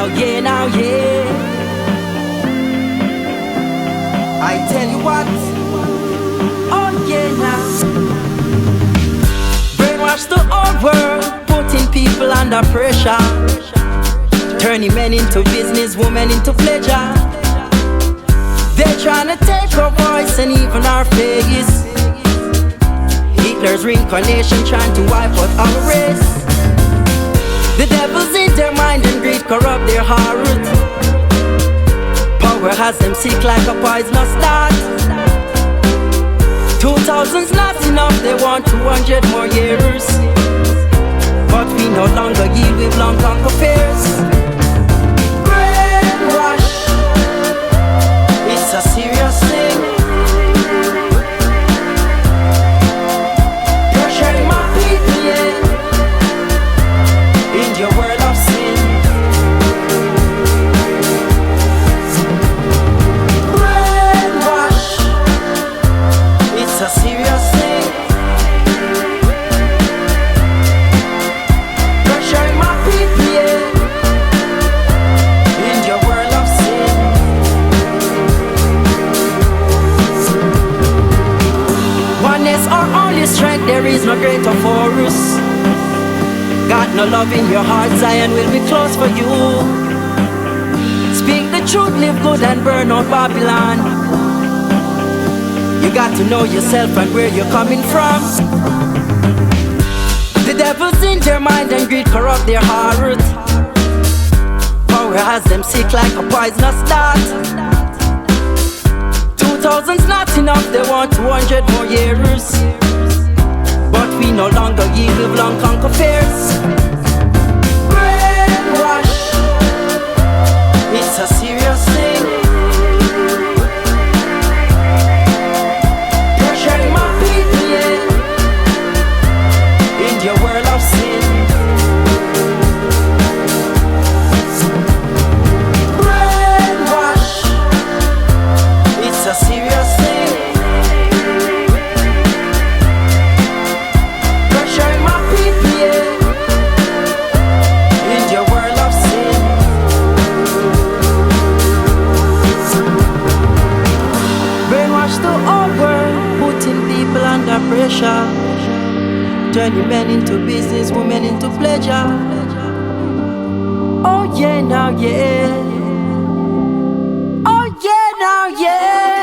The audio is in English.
now yeah. I tell you what, oh yeah now. Brainwash the whole world, putting people under pressure, turning men into business, women into pleasure. They're trying to take our voice and even our face. Hitler's reincarnation trying to wipe out our race. The devil's in their mind and greed corrupt their heart. Power has them sick like a poisonous dart. 2000's not enough, they want 200 more years. But we no longer yield, we've long conquered fears. Brainwash, it's a serious thing. Pressuring my people, yeah, in your world of sin. Brainwash, it's a serious thing. Pressuring my people, yeah, in your world of sin. Oneness our only strength, there is no greater for us. Got no love in your heart, Zion will be close for you. Speak the truth, live good and burn out Babylon. You got to know yourself and where you're coming from. The devil's in their mind and greed corrupt their heart. Power has them sick like a poisonous dart. 2000's not enough, they want 200 more years. But we no longer yield, we've long conquered fears. Brainwash, it's a serious thing. Pressuring my people, yeah, in your world of sin. Brainwash, it's a serious thing. Pressuring my people, yeah, in your world of sin. Brainwash the whole world, putting people under pressure, turning men into business, women into pleasure. Oh yeah now yeah. Oh yeah now yeah.